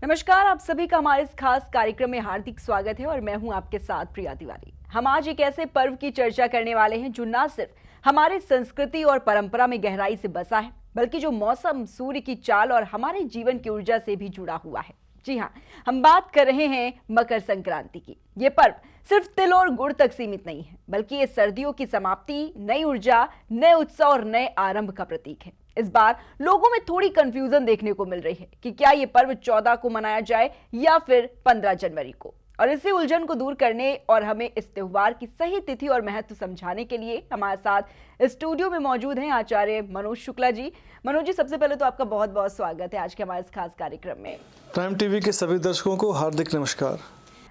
नमस्कार, आप सभी का हमारे इस खास कार्यक्रम में हार्दिक स्वागत है और मैं हूं आपके साथ प्रिया तिवारी। हम आज एक ऐसे पर्व की चर्चा करने वाले हैं जो न सिर्फ हमारे संस्कृति और परंपरा में गहराई से बसा है, बल्कि जो मौसम, सूर्य की चाल और हमारे जीवन की ऊर्जा से भी जुड़ा हुआ है। जी हाँ, हम बात कर रहे हैं मकर संक्रांति की। ये पर्व सिर्फ तिल और गुड़ तक सीमित नहीं है, बल्कि ये सर्दियों की समाप्ति, नई ऊर्जा, नए उत्सव और नए आरंभ का प्रतीक है। इस बार लोगों में थोड़ी कंफ्यूजन देखने को मिल रही है कि क्या ये पर्व 14 को मनाया जाए या फिर 15 जनवरी को। और इसी उलझन को दूर करने और हमें इस त्योहार की सही तिथि और महत्व समझाने के लिए हमारे साथ स्टूडियो में मौजूद हैं आचार्य मनोज शुक्ला जी। मनोज जी, सबसे पहले तो आपका बहुत बहुत स्वागत है आज के हमारे इस खास कार्यक्रम में। प्राइम टीवी के सभी दर्शकों को हार्दिक नमस्कार।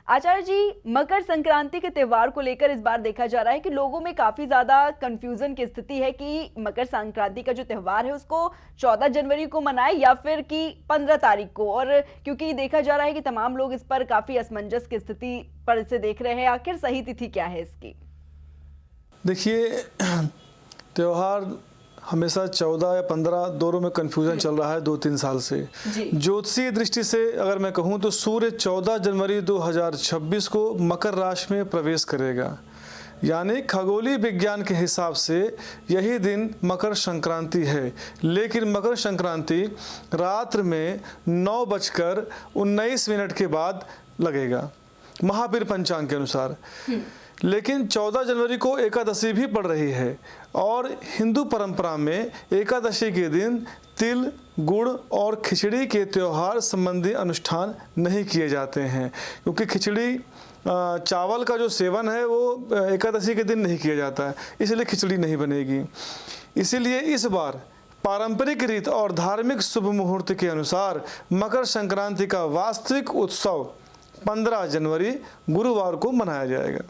आचार्य जी, मकर संक्रांति के त्योहार को लेकर इस बार देखा जा रहा है कि लोगों में काफी ज्यादा कंफ्यूजन की स्थिति है कि मकर संक्रांति का जो त्योहार है उसको 14 जनवरी को मनाए या फिर कि 15 तारीख को। और क्योंकि देखा जा रहा है कि तमाम लोग इस पर काफी असमंजस की स्थिति पर इसे देख रहे हैं, आखिर सही तिथि क्या है इसकी? देखिए, त्योहार हमेशा 14 या 15 दोनों में कन्फ्यूजन चल रहा है 2-3 साल से। ज्योतिषीय दृष्टि से अगर मैं कहूँ तो सूर्य 14 जनवरी 2026 को मकर राशि में प्रवेश करेगा, यानी खगोलीय विज्ञान के हिसाब से यही दिन मकर संक्रांति है। लेकिन मकर संक्रांति रात्र में 9:19 के बाद लगेगा महावीर पंचांग के अनुसार। लेकिन 14 जनवरी को एकादशी भी पड़ रही है और हिंदू परंपरा में एकादशी के दिन तिल, गुड़ और खिचड़ी के त्योहार संबंधी अनुष्ठान नहीं किए जाते हैं, क्योंकि खिचड़ी चावल का जो सेवन है वो एकादशी के दिन नहीं किया जाता है, इसलिए खिचड़ी नहीं बनेगी। इसीलिए इस बार पारंपरिक रीत और धार्मिक शुभ मुहूर्त के अनुसार मकर संक्रांति का वास्तविक उत्सव 15 जनवरी गुरुवार को मनाया जाएगा,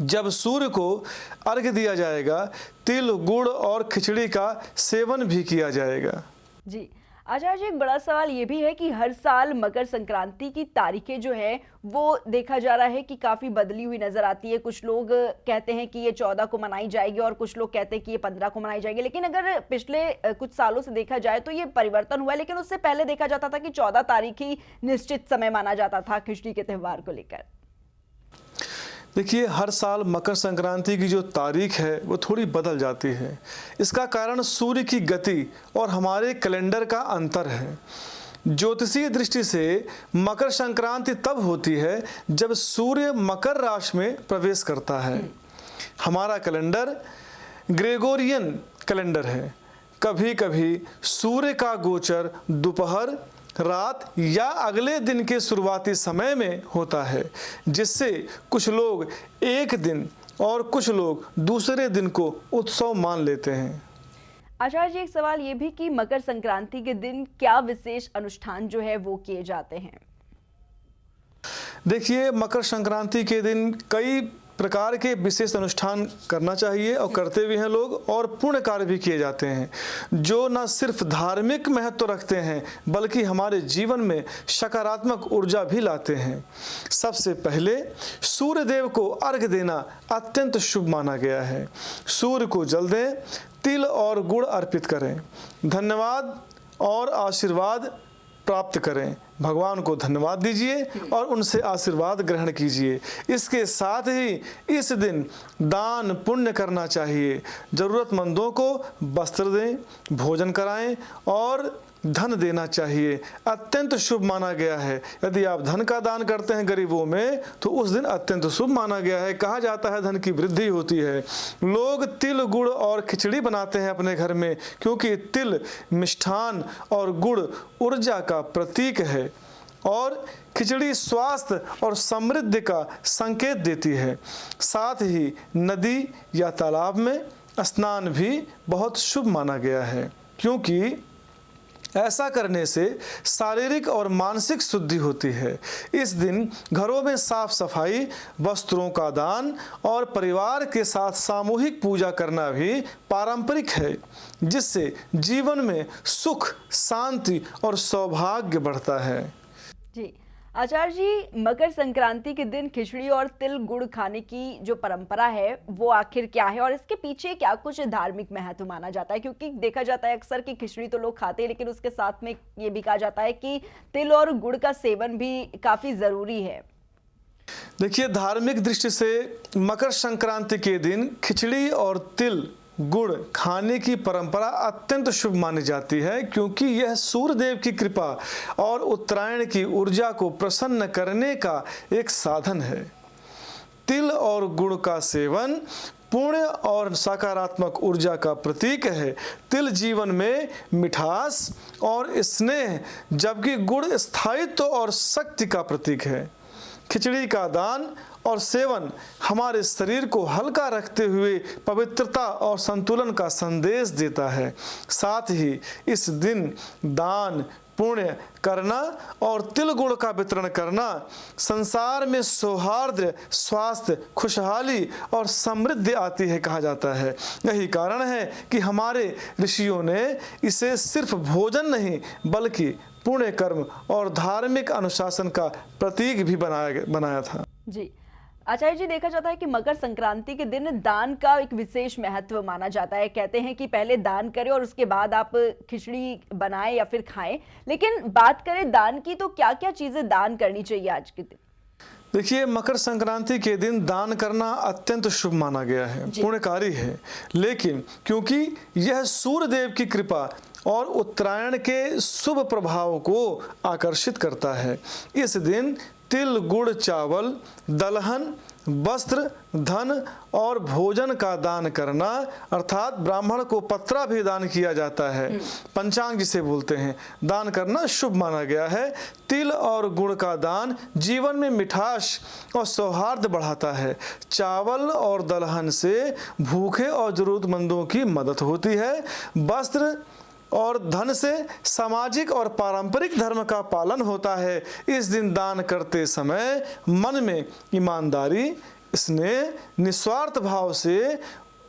जब सूर्य को अर्घ्य दिया जाएगा। तिल, गुड़ और खिचड़ी का सेवन भी किया जाएगा। जी आचार्य जी, एक बड़ा सवाल ये भी है कि हर साल मकर संक्रांति की तारीखें जो है वो देखा जा रहा है कि काफी बदली हुई नजर आती है। कुछ लोग कहते हैं कि ये 14 को मनाई जाएगी और कुछ लोग कहते हैं कि ये 15 को मनाई जाएगी। लेकिन अगर पिछले कुछ सालों से देखा जाए तो ये परिवर्तन हुआ है, लेकिन उससे पहले देखा जाता था कि 14 तारीख ही निश्चित समय माना जाता था खिचड़ी के त्योहार को लेकर। देखिए, हर साल मकर संक्रांति की जो तारीख है वो थोड़ी बदल जाती है। इसका कारण सूर्य की गति और हमारे कैलेंडर का अंतर है। ज्योतिषीय दृष्टि से मकर संक्रांति तब होती है जब सूर्य मकर राशि में प्रवेश करता है। हमारा कैलेंडर ग्रेगोरियन कैलेंडर है। कभी कभी सूर्य का गोचर दोपहर, रात या अगले दिन के शुरुआती समय में होता है, जिससे कुछ लोग एक दिन और कुछ लोग दूसरे दिन को उत्सव मान लेते हैं। आचार्य जी, एक सवाल ये भी कि मकर संक्रांति के दिन क्या विशेष अनुष्ठान जो है वो किए जाते हैं? देखिए, मकर संक्रांति के दिन कई प्रकार के विशेष अनुष्ठान करना चाहिए और करते भी हैं लोग, और पुण्य कार्य भी किए जाते हैं जो न सिर्फ धार्मिक महत्व रखते हैं बल्कि हमारे जीवन में सकारात्मक ऊर्जा भी लाते हैं। सबसे पहले सूर्य देव को अर्घ्य देना अत्यंत शुभ माना गया है। सूर्य को जल दें, तिल और गुड़ अर्पित करें, धन्यवाद और आशीर्वाद प्राप्त करें। भगवान को धन्यवाद दीजिए और उनसे आशीर्वाद ग्रहण कीजिए। इसके साथ ही इस दिन दान पुण्य करना चाहिए। ज़रूरतमंदों को वस्त्र दें, भोजन कराएं और धन देना चाहिए। अत्यंत शुभ माना गया है। यदि आप धन का दान करते हैं गरीबों में तो उस दिन अत्यंत शुभ माना गया है। कहा जाता है धन की वृद्धि होती है। लोग तिल, गुड़ और खिचड़ी बनाते हैं अपने घर में, क्योंकि तिल मिष्ठान और गुड़ ऊर्जा का प्रतीक है और खिचड़ी स्वास्थ्य और समृद्धि का संकेत देती है। साथ ही नदी या तालाब में स्नान भी बहुत शुभ माना गया है, क्योंकि ऐसा करने से शारीरिक और मानसिक शुद्धि होती है। इस दिन घरों में साफ सफाई, वस्त्रों का दान और परिवार के साथ सामूहिक पूजा करना भी पारंपरिक है, जिससे जीवन में सुख, शांति और सौभाग्य बढ़ता है। जी आचार्य जी, मकर संक्रांति के दिन खिचड़ी और तिल गुड़ खाने की जो परंपरा है वो आखिर क्या है और इसके पीछे क्या कुछ धार्मिक महत्व माना जाता है? क्योंकि देखा जाता है अक्सर कि खिचड़ी तो लोग खाते हैं, लेकिन उसके साथ में ये भी कहा जाता है कि तिल और गुड़ का सेवन भी काफी जरूरी है। देखिए, धार्मिक दृष्टि से मकर संक्रांति के दिन खिचड़ी और तिल गुड़ खाने की परंपरा अत्यंत शुभ मानी जाती है, क्योंकि यह सूर्यदेव की कृपा और उत्तरायण की ऊर्जा को प्रसन्न करने का एक साधन है। तिल और गुड़ का सेवन पुण्य और सकारात्मक ऊर्जा का प्रतीक है। तिल जीवन में मिठास और स्नेह, जबकि गुड़ स्थायित्व और शक्ति का प्रतीक है। खिचड़ी का दान और सेवन हमारे शरीर को हल्का रखते हुए पवित्रता और संतुलन का संदेश देता है। साथ ही इस दिन दान पुण्य करना और तिल गुड़ का वितरण करना संसार में सौहार्द, स्वास्थ्य, खुशहाली और समृद्धि आती है कहा जाता है। यही कारण है कि हमारे ऋषियों ने इसे सिर्फ भोजन नहीं बल्कि पुण्य कर्म और धार्मिक अनुशासन का प्रतीक भी बनाया था। जी आचार्य जी, देखा जाता है कि मकर संक्रांति के दिन दान का एक विशेष महत्व माना जाता है। कहते हैं कि पहले दान करें और उसके बाद आप खिचड़ी बनाएं या फिर खाएं। लेकिन बात करें दान की, तो क्या क्या चीजें दान करनी चाहिए आज के दिन? देखिए, मकर संक्रांति के दिन दान करना अत्यंत शुभ माना गया है, पुण्यकारी है। लेकिन क्योंकि यह सूर्यदेव की कृपा और उत्तरायण के शुभ प्रभाव को आकर्षित करता है, इस दिन तिल गुड़ चावल दलहन वस्त्र धन और भोजन का दान करना, अर्थात ब्राह्मण को पत्रा भी दान किया जाता है, पंचांग जिसे बोलते हैं, दान करना शुभ माना गया है। तिल और गुड़ का दान जीवन में मिठास और सौहार्द बढ़ाता है। चावल और दलहन से भूखे और जरूरतमंदों की मदद होती है। वस्त्र और धन से सामाजिक और पारंपरिक धर्म का पालन होता है। इस दिन दान करते समय मन में ईमानदारी, स्नेह, निस्वार्थ भाव से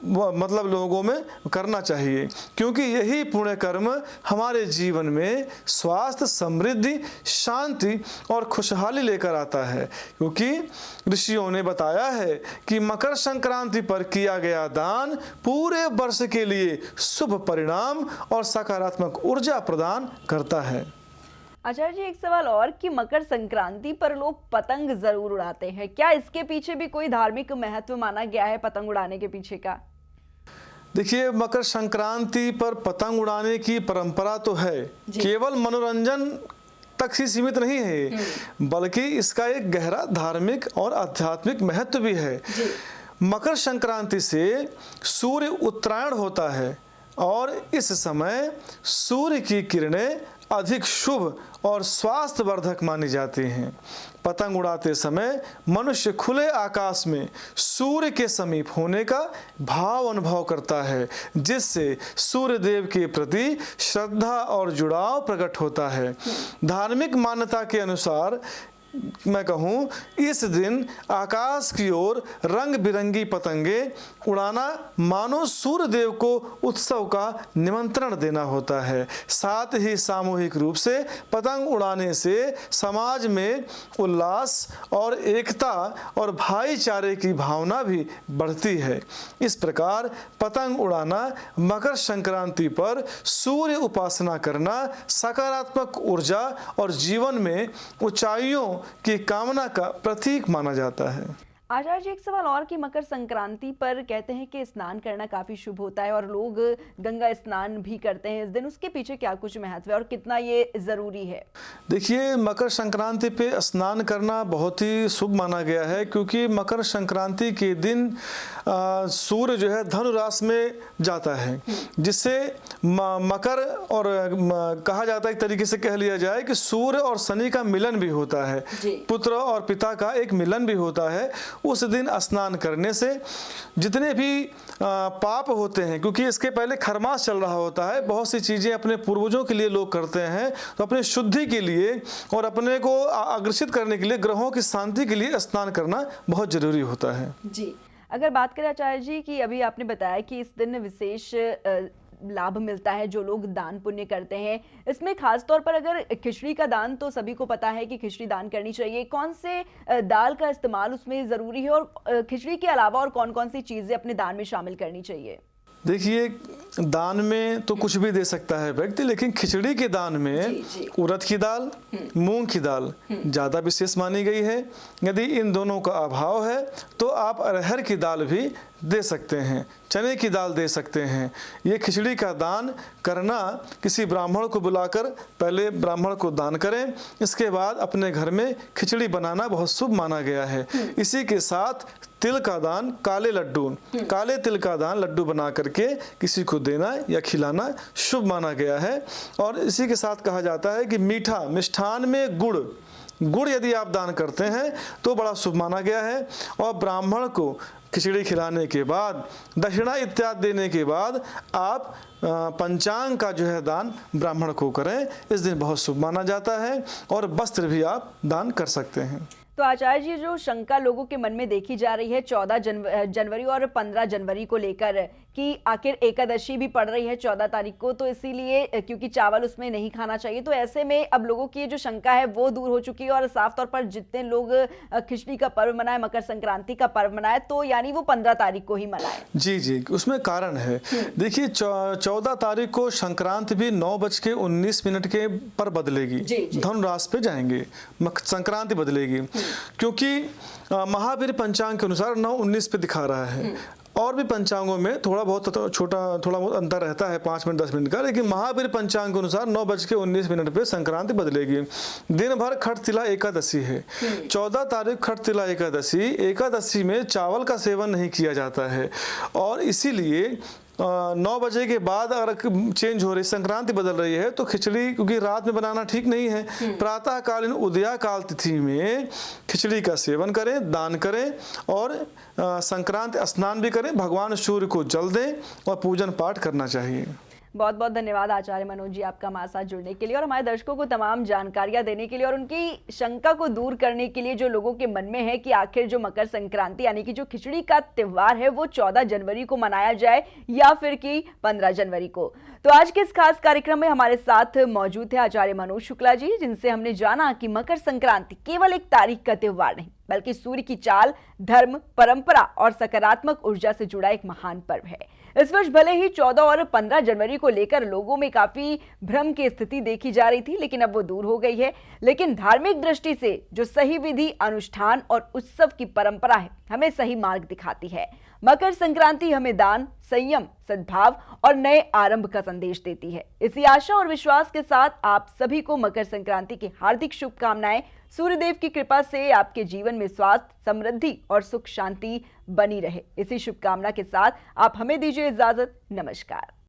मतलब लोगों में करना चाहिए, क्योंकि यही पुण्य कर्म हमारे जीवन में स्वास्थ्य, समृद्धि, शांति और खुशहाली लेकर आता है। क्योंकि ऋषियों ने बताया है कि मकर संक्रांति पर किया गया दान पूरे वर्ष के लिए शुभ परिणाम और सकारात्मक ऊर्जा प्रदान करता है। आचार्य जी, एक सवाल और कि मकर संक्रांति पर लोग पतंग जरूर उड़ाते हैं, क्या इसके पीछे भी कोई धार्मिक महत्व माना गया है पतंग उड़ाने के पीछे का? देखिए, मकर संक्रांति पर पतंग उड़ाने की परंपरा तो है, केवल मनोरंजन तक ही सीमित नहीं है, बल्कि इसका एक गहरा धार्मिक और आध्यात्मिक महत्व भी है। मकर संक्रांति से सूर्य उत्तरायण होता है और इस समय सूर्य की किरणें अधिक शुभ और स्वास्थ्यवर्धक मानी जाती हैं। पतंग उड़ाते समय मनुष्य खुले आकाश में सूर्य के समीप होने का भाव अनुभव करता है, जिससे सूर्य देव के प्रति श्रद्धा और जुड़ाव प्रकट होता है। धार्मिक मान्यता के अनुसार मैं कहूँ, इस दिन आकाश की ओर रंग बिरंगी पतंगे उड़ाना मानो सूर्य देव को उत्सव का निमंत्रण देना होता है। साथ ही सामूहिक रूप से पतंग उड़ाने से समाज में उल्लास और एकता और भाईचारे की भावना भी बढ़ती है। इस प्रकार पतंग उड़ाना मकर संक्रांति पर सूर्य उपासना करना, सकारात्मक ऊर्जा और जीवन में ऊंचाइयों की कामना का प्रतीक माना जाता है। आचार्य जी, एक सवाल और कि मकर संक्रांति पर कहते हैं कि स्नान करना काफी शुभ होता है और लोग गंगा स्नान भी करते हैं इस दिन, उसके पीछे क्या कुछ महत्व है और कितना ये जरूरी है? देखिए, मकर संक्रांति पे स्नान करना बहुत ही शुभ माना गया है, क्योंकि मकर संक्रांति के दिन सूर्य जो है धनु राशि में जाता है, जिससे मकर और कहा जाता है, एक तरीके से कह लिया जाए कि सूर्य और शनि का मिलन भी होता है, पुत्र और पिता का एक मिलन भी होता है। उस दिन स्नान करने से जितने भी पाप होते हैं, क्योंकि इसके पहले खरमास चल रहा होता है, बहुत सी चीजें अपने पूर्वजों के लिए लोग करते हैं, तो अपने शुद्धि के लिए और अपने को अग्रसित करने के लिए, ग्रहों की शांति के लिए स्नान करना बहुत जरूरी होता है। जी, अगर बात करें आचार्य जी कि अभी आपने बताया कि इस दिन विशेष लाभ मिलता है जो लोग दान पुण्य करते हैं। इसमें खास तौर पर अगर खिचड़ी का दान, तो सभी को पता है कि खिचड़ी दान करनी चाहिए, कौन से दाल का इस्तेमाल उसमें ज़रूरी है और खिचड़ी के अलावा और कौन कौन सी चीज़ें अपने दान में शामिल करनी चाहिए? देखिए, दान में तो कुछ भी दे सकता है व्यक्ति, लेकिन खिचड़ी के दान में उड़द की दाल, मूंग की दाल ज़्यादा विशेष मानी गई है। यदि इन दोनों का अभाव है तो आप अरहर की दाल भी दे सकते हैं, चने की दाल दे सकते हैं। ये खिचड़ी का दान करना, किसी ब्राह्मण को बुलाकर पहले ब्राह्मण को दान करें, इसके बाद अपने घर में खिचड़ी बनाना बहुत शुभ माना गया है। इसी के साथ तिल का दान, काले तिल का दान लड्डू बना करके किसी को देना या खिलाना शुभ माना गया है। और इसी के साथ कहा जाता है कि मीठा मिष्ठान में गुड़ यदि आप दान करते हैं तो बड़ा शुभ माना गया है। और ब्राह्मण को खिचड़ी खिलाने के बाद, दक्षिणा इत्यादि देने के बाद आप पंचांग का जो है दान ब्राह्मण को करें। इस दिन बहुत शुभ माना जाता है। और वस्त्र भी आप दान कर सकते हैं। तो आचार्य जी, जो शंका लोगों के मन में देखी जा रही है 14 जनवरी और 15 जनवरी को लेकर कि आखिर एकादशी भी पड़ रही है 14 तारीख को, तो इसीलिए क्योंकि चावल उसमें नहीं खाना चाहिए, तो ऐसे में अब लोगों की जो शंका है वो दूर हो चुकी है और साफ तौर पर जितने लोग खिचड़ी का पर्व मनाए, मकर संक्रांति का पर्व मनाए, तो यानी वो 15 तारीख को ही मनाए। जी, उसमें कारण है। देखिए, 14 तारीख को संक्रांति भी 9:19 के पर बदलेगी, धनुराशि पे जाएंगे, संक्रांति बदलेगी, क्योंकि महावीर पंचांग के अनुसार 9:19 पे दिखा रहा है। और भी पंचांगों में थोड़ा बहुत अंतर रहता है, 5 मिनट 10 मिनट का, लेकिन महावीर पंचांग के अनुसार 9:19 पे संक्रांति बदलेगी। दिन भर खट तिला एकादशी है। 14 तारीख खट तिला एकादशी में चावल का सेवन नहीं किया जाता है। और इसीलिए 9 बजे के बाद अगर चेंज हो रही, संक्रांति बदल रही है, तो खिचड़ी क्योंकि रात में बनाना ठीक नहीं है, प्रातःकालीन उदयाकाल तिथि में खिचड़ी का सेवन करें, दान करें और संक्रांति स्नान भी करें, भगवान सूर्य को जल दें और पूजन पाठ करना चाहिए। बहुत बहुत धन्यवाद आचार्य मनोज जी, आपका हमारे साथ जुड़ने के लिए और हमारे दर्शकों को तमाम जानकारियां देने के लिए और उनकी शंका को दूर करने के लिए, जो लोगों के मन में है कि आखिर जो मकर संक्रांति यानी कि जो खिचड़ी का त्योहार है वो 14 जनवरी को मनाया जाए या फिर कि 15 जनवरी को। तो आज के इस खास कार्यक्रम में हमारे साथ मौजूद थे आचार्य मनोज शुक्ला जी, जिनसे हमने जाना कि मकर संक्रांति केवल एक तारीख का त्योहार नहीं, बल्कि सूर्य की चाल, धर्म, परंपरा और सकारात्मक ऊर्जा से जुड़ा एक महान पर्व है। इस वर्ष भले ही 14 और 15 जनवरी को लेकर लोगों में काफी भ्रम की स्थिति देखी जा रही थी, लेकिन अब वो दूर हो गई है। लेकिन धार्मिक दृष्टि से जो सही विधि, अनुष्ठान और उत्सव की परंपरा है, हमें सही मार्ग दिखाती है। मकर संक्रांति हमें दान, संयम, सद्भाव और नए आरंभ का संदेश देती है। इसी आशा और विश्वास के साथ आप सभी को मकर संक्रांति की हार्दिक शुभकामनाएं। सूर्यदेव की कृपा से आपके जीवन में स्वास्थ्य, समृद्धि और सुख शांति बनी रहे। इसी शुभकामना के साथ आप हमें दीजिए इजाजत। नमस्कार।